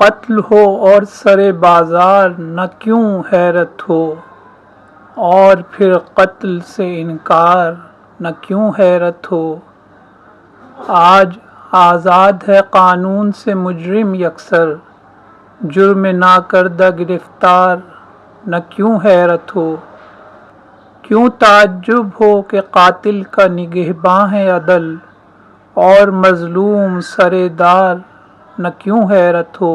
قتل ہو اور سر بازار نہ کیوں حیرت ہو، اور پھر قتل سے انکار نہ کیوں حیرت ہو۔ آج آزاد ہے قانون سے مجرم یکسر، جرم ناکردہ گرفتار نہ کیوں حیرت ہو۔ کیوں تعجب ہو کہ قاتل کا نگہباں ہے عدل، اور مظلوم سرے دار نہ کیوں حیرت ہو۔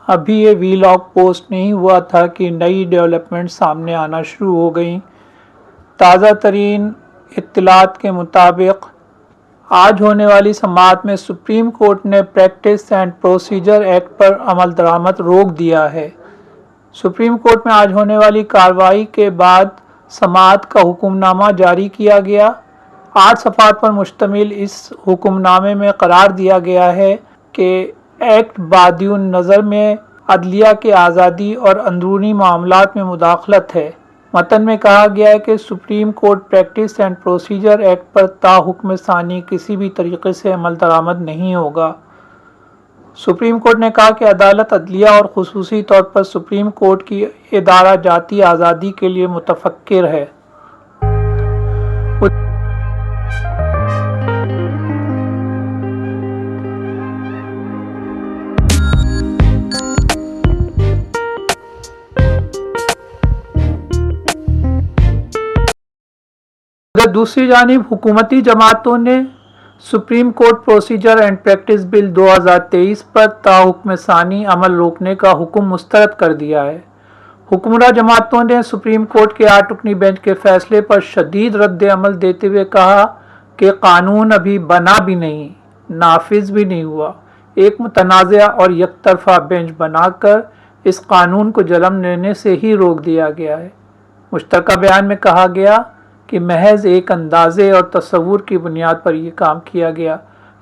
ابھی یہ ویلاگ پوسٹ نہیں ہوا تھا کہ نئی ڈیولپمنٹ سامنے آنا شروع ہو گئیں۔ تازہ ترین اطلاعات کے مطابق آج ہونے والی سماعت میں سپریم کورٹ نے پریکٹس اینڈ پروسیجر ایکٹ پر عمل درآمد روک دیا ہے۔ سپریم کورٹ میں آج ہونے والی کارروائی کے بعد سماعت کا حکم نامہ جاری کیا گیا۔ 8 صفحات پر مشتمل اس حکم نامے میں قرار دیا گیا ہے کہ ایکٹ بادی النظر میں عدلیہ کی آزادی اور اندرونی معاملات میں مداخلت ہے۔ متن میں کہا گیا ہے کہ Supreme Court practice and procedure act پر تا حکم ثانی کسی بھی طریقے سے عمل درآمد نہیں ہوگا۔ سپریم کورٹ نے کہا کہ عدالت عدلیہ اور خصوصی طور پر سپریم کورٹ کی ادارہ جاتی آزادی کے لیے متفکر ہے۔ دوسری جانب حکومتی جماعتوں نے Supreme Court procedure and practice bill 2023 پر تا حکم ثانی عمل روکنے کا حکم مسترد کر دیا ہے۔ حکمراں جماعتوں نے سپریم کورٹ کے 8 رکنی بینچ کے فیصلے پر شدید رد عمل دیتے ہوئے کہا کہ قانون ابھی بنا بھی نہیں، نافذ بھی نہیں ہوا۔ ایک متنازع اور یک طرفہ بینچ بنا کر اس قانون کو جنم لینے سے ہی روک دیا گیا ہے۔ مشترکہ بیان میں کہا گیا کہ محض ایک اندازے اور تصور کی بنیاد پر یہ کام کیا گیا۔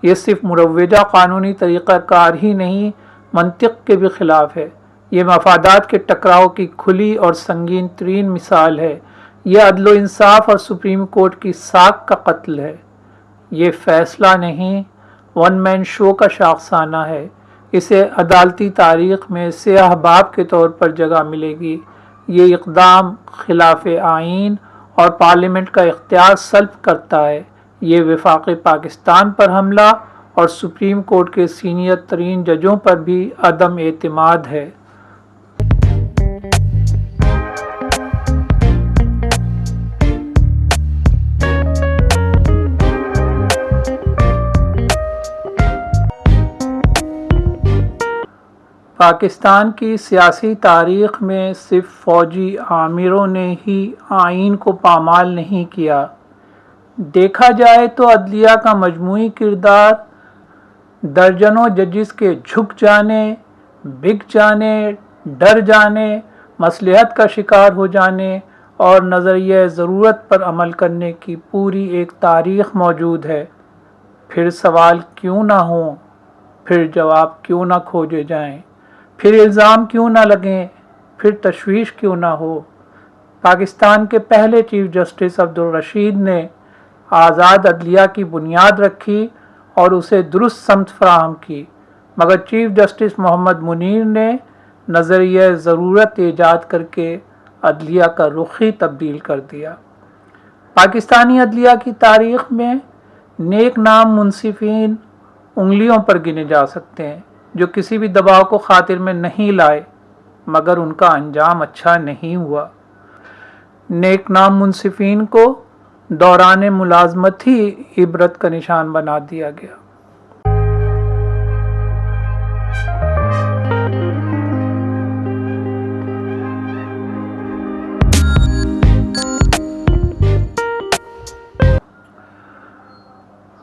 یہ صرف مروجہ قانونی طریقہ کار ہی نہیں، منطق کے بھی خلاف ہے۔ یہ مفادات کے ٹکراؤ کی کھلی اور سنگین ترین مثال ہے۔ یہ عدل و انصاف اور سپریم کورٹ کی ساکھ کا قتل ہے۔ یہ فیصلہ نہیں، ون مین شو کا شاخسانہ ہے۔ اسے عدالتی تاریخ میں سیاہ باب کے طور پر جگہ ملے گی۔ یہ اقدام خلاف آئین اور پارلیمنٹ کا اختیار سلب کرتا ہے۔ یہ وفاق پاکستان پر حملہ اور سپریم کورٹ کے سینئر ترین ججوں پر بھی عدم اعتماد ہے۔ پاکستان کی سیاسی تاریخ میں صرف فوجی آمروں نے ہی آئین کو پامال نہیں کیا۔ دیکھا جائے تو عدلیہ کا مجموعی کردار درجنوں ججز کے جھک جانے، بک جانے، ڈر جانے، مصلحت کا شکار ہو جانے اور نظریہ ضرورت پر عمل کرنے کی پوری ایک تاریخ موجود ہے۔ پھر سوال کیوں نہ ہوں، پھر جواب کیوں نہ کھوجے جائیں، پھر الزام کیوں نہ لگیں، پھر تشویش کیوں نہ ہو۔ پاکستان کے پہلے چیف جسٹس عبدالرشید نے آزاد عدلیہ کی بنیاد رکھی اور اسے درست سمت فراہم کی، مگر چیف جسٹس محمد منیر نے نظریہ ضرورت ایجاد کر کے عدلیہ کا رخ ہی تبدیل کر دیا۔ پاکستانی عدلیہ کی تاریخ میں نیک نام منصفین انگلیوں پر گنے جا سکتے ہیں جو کسی بھی دباؤ کو خاطر میں نہیں لائے، مگر ان کا انجام اچھا نہیں ہوا۔ نیک نام منصفین کو دوران ملازمت ہی عبرت کا نشان بنا دیا گیا۔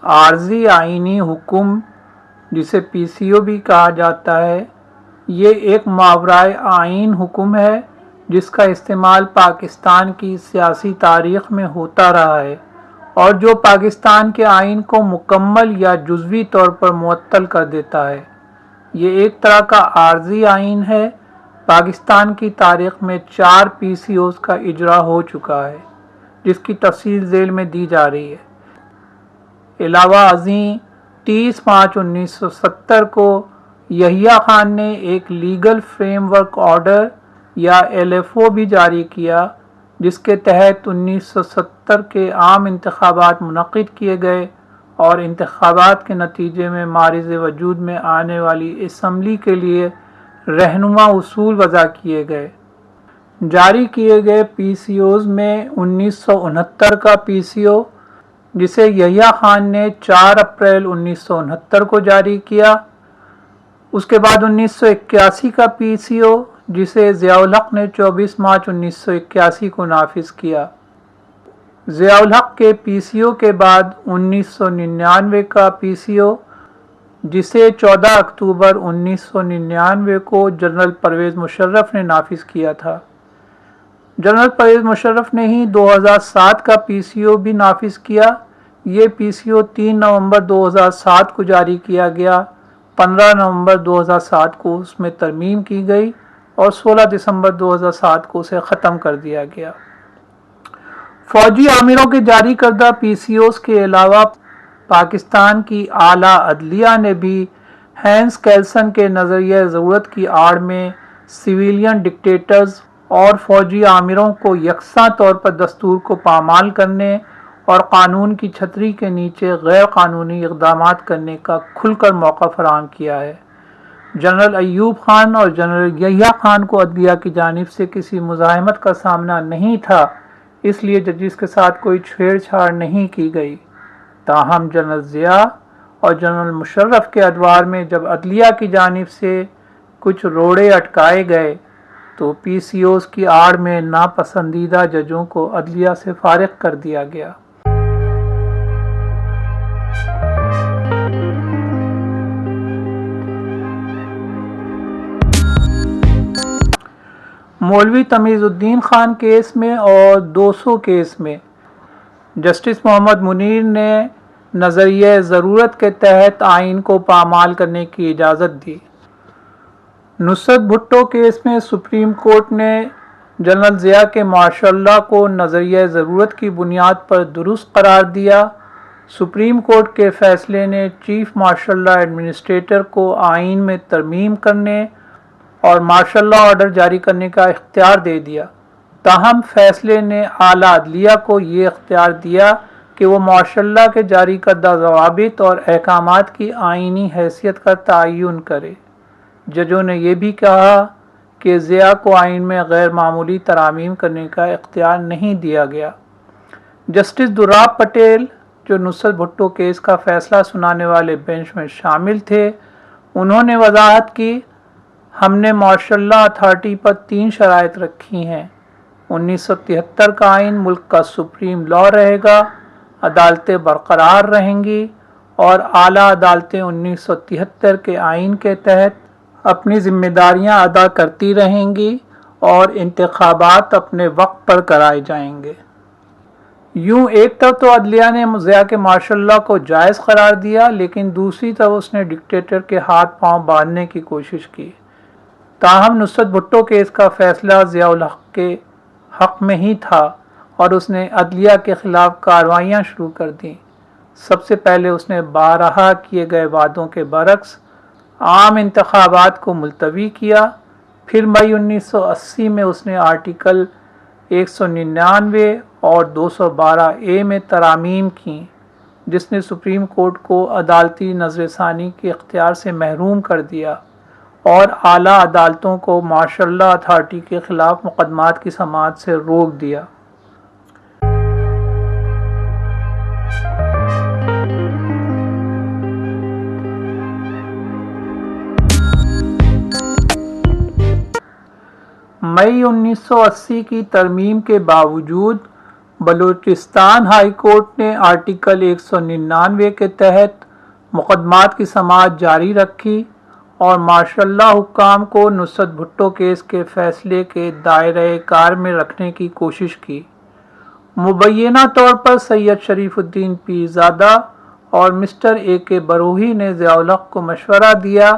عارضی آئینی حکم، جسے پی سی او بھی کہا جاتا ہے، یہ ایک ماورائے آئین حکم ہے جس کا استعمال پاکستان کی سیاسی تاریخ میں ہوتا رہا ہے اور جو پاکستان کے آئین کو مکمل یا جزوی طور پر معطل کر دیتا ہے۔ یہ ایک طرح کا عارضی آئین ہے۔ پاکستان کی تاریخ میں 4 PCOs کا اجرا ہو چکا ہے، جس کی تفصیل ذیل میں دی جا رہی ہے۔ علاوہ ازیں 30/5/1970 کو یحییٰ خان نے ایک لیگل فریم ورک آرڈر یا LFO بھی جاری کیا، جس کے تحت 1970 کے عام انتخابات منعقد کیے گئے اور انتخابات کے نتیجے میں معرض وجود میں آنے والی اسمبلی کے لیے رہنما اصول وضع کیے گئے۔ جاری کیے گئے PCOs میں 1969 کا PCO، جسے یحییٰ خان نے 4 اپریل 1969 کو جاری کیا۔ اس کے بعد 1981 کا PCO، جسے ضیاء الحق نے 24 مارچ 1981 کو نافذ کیا۔ ضیاء الحق کے PCO کے بعد 1999 کا PCO، جسے 14 اکتوبر 1999 کو جنرل پرویز مشرف نے نافذ کیا تھا۔ جنرل پرویز مشرف نے ہی 2007 کا PCO بھی نافذ کیا۔ یہ PCO 3 نومبر 2007 کو جاری کیا گیا، 15 نومبر 2007 کو اس میں ترمیم کی گئی اور 16 دسمبر 2007 کو اسے ختم کر دیا گیا۔ فوجی آمروں کے جاری کردہ PCOs کے علاوہ پاکستان کی اعلیٰ عدلیہ نے بھی ہینس کیلسن کے نظریہ ضرورت کی آڑ میں سویلین ڈکٹیٹرز اور فوجی آمروں کو یکساں طور پر دستور کو پامال کرنے اور قانون کی چھتری کے نیچے غیر قانونی اقدامات کرنے کا کھل کر موقع فراہم کیا ہے۔ جنرل ایوب خان اور جنرل یحییٰ خان کو عدلیہ کی جانب سے کسی مزاحمت کا سامنا نہیں تھا، اس لیے ججز کے ساتھ کوئی چھیڑ چھاڑ نہیں کی گئی۔ تاہم جنرل ضیاء اور جنرل مشرف کے ادوار میں جب عدلیہ کی جانب سے کچھ روڑے اٹکائے گئے تو PCOs کی آڑ میں ناپسندیدہ ججوں کو عدلیہ سے فارغ کر دیا گیا۔ مولوی تمیز الدین خان کیس میں اور 200 کیس میں جسٹس محمد منیر نے نظریہ ضرورت کے تحت آئین کو پامال کرنے کی اجازت دی۔ نصرت بھٹو کیس میں سپریم کورٹ نے جنرل ضیاء کے مارشل لاء کو نظریہ ضرورت کی بنیاد پر درست قرار دیا۔ سپریم کورٹ کے فیصلے نے چیف مارشل لاء ایڈمنسٹریٹر کو آئین میں ترمیم کرنے اور مارشل لاء آرڈر جاری کرنے کا اختیار دے دیا۔ تاہم فیصلے نے اعلیٰ عدلیہ کو یہ اختیار دیا کہ وہ مارشل لاء کے جاری کردہ ضوابط اور احکامات کی آئینی حیثیت کا تعین کرے۔ ججوں نے یہ بھی کہا کہ ضیاء کو آئین میں غیر معمولی ترامیم کرنے کا اختیار نہیں دیا گیا۔ جسٹس دراب پٹیل، جو نصرت بھٹو کیس کا فیصلہ سنانے والے بینچ میں شامل تھے، انہوں نے وضاحت کی، ہم نے مارشل لاء اتھارٹی پر 3 شرائط رکھی ہیں۔ 1973 کا آئین ملک کا سپریم لاء رہے گا، عدالتیں برقرار رہیں گی اور اعلیٰ عدالتیں 1973 کے آئین کے تحت اپنی ذمہ داریاں ادا کرتی رہیں گی اور انتخابات اپنے وقت پر کرائے جائیں گے۔ یوں ایک طرف تو عدلیہ نے ضیاء کے مارشل لاء کو جائز قرار دیا، لیکن دوسری طرف اس نے ڈکٹیٹر کے ہاتھ پاؤں باندھنے کی کوشش کی۔ تاہم نصرت بھٹو کیس کا فیصلہ ضیاء الحق کے حق میں ہی تھا اور اس نے عدلیہ کے خلاف کارروائیاں شروع کر دیں۔ سب سے پہلے اس نے بارہا کیے گئے وعدوں کے برعکس عام انتخابات کو ملتوی کیا۔ پھر مئی 1980 میں اس نے آرٹیکل 199 اور 212A میں ترامیم کیں، جس نے سپریم کورٹ کو عدالتی نظر ثانی کے اختیار سے محروم کر دیا اور اعلیٰ عدالتوں کو مارشل لاء اتھارٹی کے خلاف مقدمات کی سماعت سے روک دیا۔ مئی 1980 کی ترمیم کے باوجود بلوچستان ہائی کورٹ نے آرٹیکل 199 کے تحت مقدمات کی سماعت جاری رکھی اور ماشاء اللہ حکام کو نصرت بھٹو کیس کے فیصلے کے دائرۂ کار میں رکھنے کی کوشش کی۔ مبینہ طور پر سید شریف الدین پیرزادہ اور مسٹر اے کے بروہی نے ضیاء الحق کو مشورہ دیا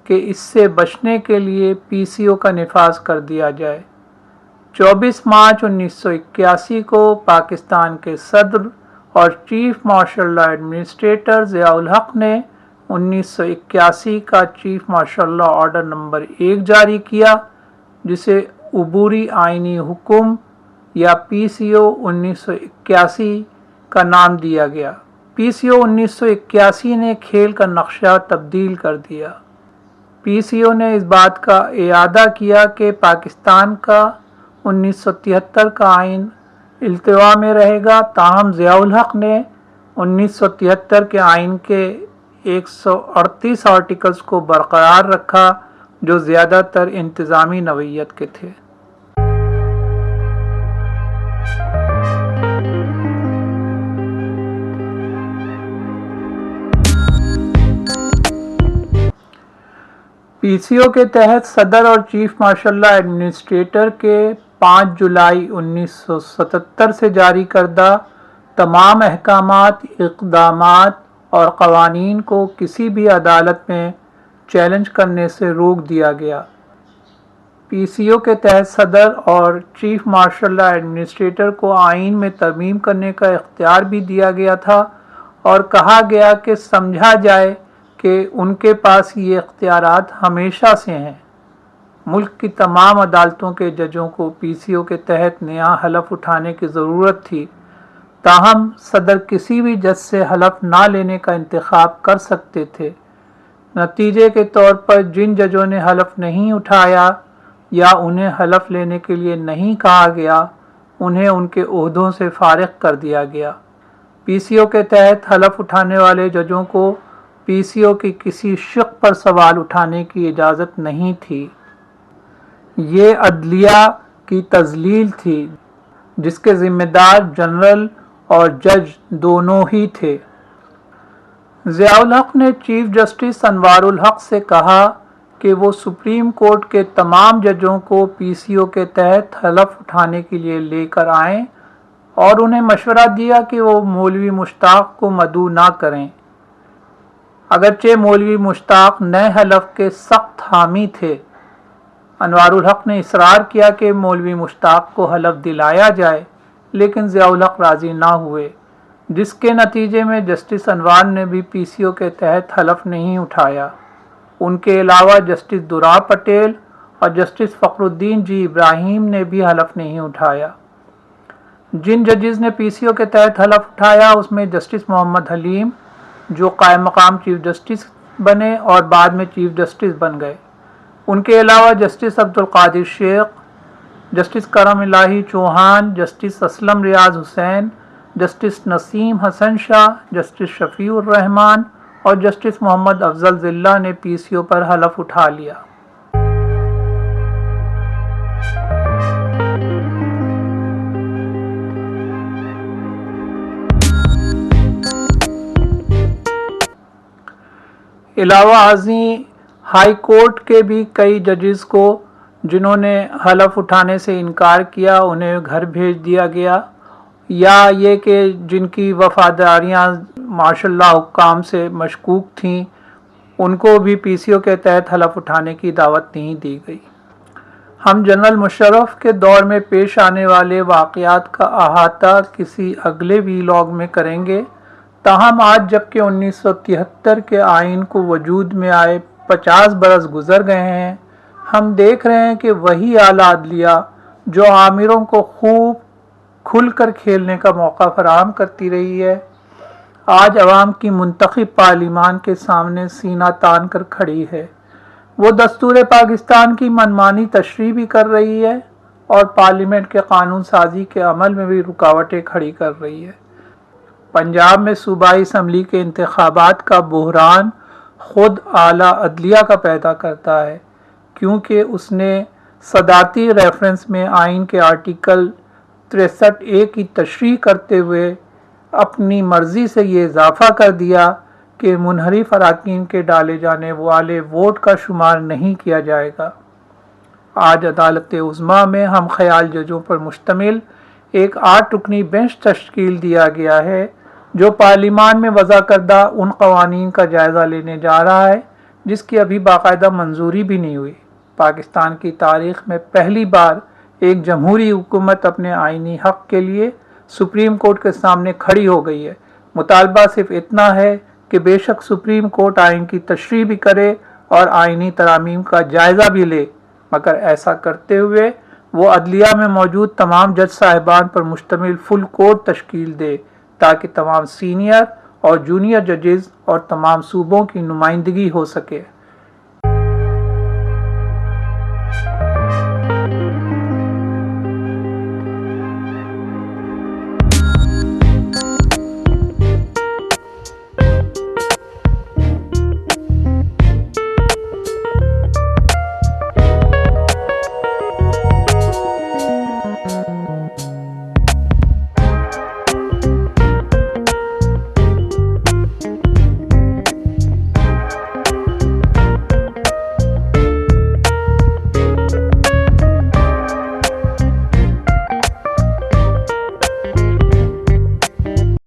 کہ اس سے بچنے کے لیے پی سی او کا نفاذ کر دیا جائے۔ 24 مارچ 1981 کو پاکستان کے صدر اور chief martial law administrator Zia ul-Haq نے 1981 کا chief martial law order number 1 جاری کیا، جسے عبوری آئینی حکم یا پی سی او 1981 کا نام دیا گیا۔ پی سی او 1981 نے کھیل کا نقشہ تبدیل کر دیا۔ پی سی او نے اس بات کا اعادہ کیا کہ پاکستان کا 1973 کا آئین التوا میں رہے گا، تاہم ضیاء الحق نے 1973 کے آئین کے 138 آرٹیکلز کو برقرار رکھا جو زیادہ تر انتظامی نوعیت کے تھے۔ پی سی او کے تحت صدر اور چیف مارشل لا ایڈمنسٹریٹر کے 5 جولائی 1977 سے جاری کردہ تمام احکامات، اقدامات اور قوانین کو کسی بھی عدالت میں چیلنج کرنے سے روک دیا گیا۔ پی سی او کے تحت صدر اور چیف مارشل لا ایڈمنسٹریٹر کو آئین میں ترمیم کرنے کا اختیار بھی دیا گیا تھا اور کہا گیا کہ سمجھا جائے کہ ان کے پاس یہ اختیارات ہمیشہ سے ہیں۔ ملک کی تمام عدالتوں کے ججوں کو پی سی او کے تحت نیا حلف اٹھانے کی ضرورت تھی، تاہم صدر کسی بھی جج سے حلف نہ لینے کا انتخاب کر سکتے تھے۔ نتیجے کے طور پر جن ججوں نے حلف نہیں اٹھایا یا انہیں حلف لینے کے لیے نہیں کہا گیا، انہیں ان کے عہدوں سے فارغ کر دیا گیا۔ پی سی او کے تحت حلف اٹھانے والے ججوں کو پی سی او کی کسی شق پر سوال اٹھانے کی اجازت نہیں تھی۔ یہ عدلیہ کی تذلیل تھی جس کے ذمہ دار جنرل اور جج دونوں ہی تھے۔ ضیاء الحق نے چیف جسٹس انوار الحق سے کہا کہ وہ سپریم کورٹ کے تمام ججوں کو پی سی او کے تحت حلف اٹھانے کے لیے لے کر آئیں اور انہیں مشورہ دیا کہ وہ مولوی مشتاق کو مدعو نہ کریں۔ اگرچہ مولوی مشتاق نئے حلف کے سخت حامی تھے، انوار الحق نے اصرار کیا کہ مولوی مشتاق کو حلف دلایا جائے، لیکن ضیاء الحق راضی نہ ہوئے، جس کے نتیجے میں جسٹس انوار نے بھی پی سی او کے تحت حلف نہیں اٹھایا۔ ان کے علاوہ جسٹس درا پٹیل اور جسٹس فخر الدین جی ابراہیم نے بھی حلف نہیں اٹھایا۔ جن ججز نے پی سی او کے تحت حلف اٹھایا اس میں جسٹس محمد حلیم، جو قائم مقام چیف جسٹس بنے اور بعد میں چیف جسٹس بن گئے، ان کے علاوہ جسٹس عبد القادر شیخ، جسٹس کرم الہی چوہان، جسٹس اسلم ریاض حسین، جسٹس نسیم حسن شاہ، جسٹس شفیع الرحمان اور جسٹس محمد افضل ضلع نے پی سی او پر حلف اٹھا لیا۔ علاوہ ازیں ہائی کورٹ کے بھی کئی ججز کو جنہوں نے حلف اٹھانے سے انکار کیا انہیں گھر بھیج دیا گیا، یا یہ کہ جن کی وفاداریاں ماشاء اللہ حکام سے مشکوک تھیں ان کو بھی پی سی او کے تحت حلف اٹھانے کی دعوت نہیں دی گئی۔ ہم جنرل مشرف کے دور میں پیش آنے والے واقعات کا احاطہ کسی اگلے ویلاگ میں کریں گے، تاہم آج جبکہ 1973 کے آئین کو وجود میں آئے 50 برس گزر گئے ہیں، ہم دیکھ رہے ہیں کہ وہی اعلیٰ عدلیہ جو عامروں کو خوب کھل کر کھیلنے کا موقع فراہم کرتی رہی ہے، آج عوام کی منتخب پارلیمان کے سامنے سینہ تان کر کھڑی ہے۔ وہ دستور پاکستان کی منمانی تشریح بھی کر رہی ہے اور پارلیمنٹ کے قانون سازی کے عمل میں بھی رکاوٹیں کھڑی کر رہی ہے۔ پنجاب میں صوبائی اسمبلی کے انتخابات کا بحران خود اعلیٰ عدلیہ کا پیدا کرتا ہے، کیونکہ اس نے صدارتی ریفرنس میں آئین کے آرٹیکل 63A کی تشریح کرتے ہوئے اپنی مرضی سے یہ اضافہ کر دیا کہ منحرف اراکین کے ڈالے جانے والے ووٹ کا شمار نہیں کیا جائے گا۔ آج عدالت عظمیٰ میں ہم خیال ججوں پر مشتمل ایک 8 رکنی بینچ تشکیل دیا گیا ہے جو پارلیمان میں وضع کردہ ان قوانین کا جائزہ لینے جا رہا ہے جس کی ابھی باقاعدہ منظوری بھی نہیں ہوئی۔ پاکستان کی تاریخ میں پہلی بار ایک جمہوری حکومت اپنے آئینی حق کے لیے سپریم کورٹ کے سامنے کھڑی ہو گئی ہے۔ مطالبہ صرف اتنا ہے کہ بے شک سپریم کورٹ آئین کی تشریح بھی کرے اور آئینی ترامیم کا جائزہ بھی لے، مگر ایسا کرتے ہوئے وہ عدلیہ میں موجود تمام جج صاحبان پر مشتمل فل کورٹ تشکیل دے تاکہ تمام سینئر اور جونیئر ججز اور تمام صوبوں کی نمائندگی ہو سکے۔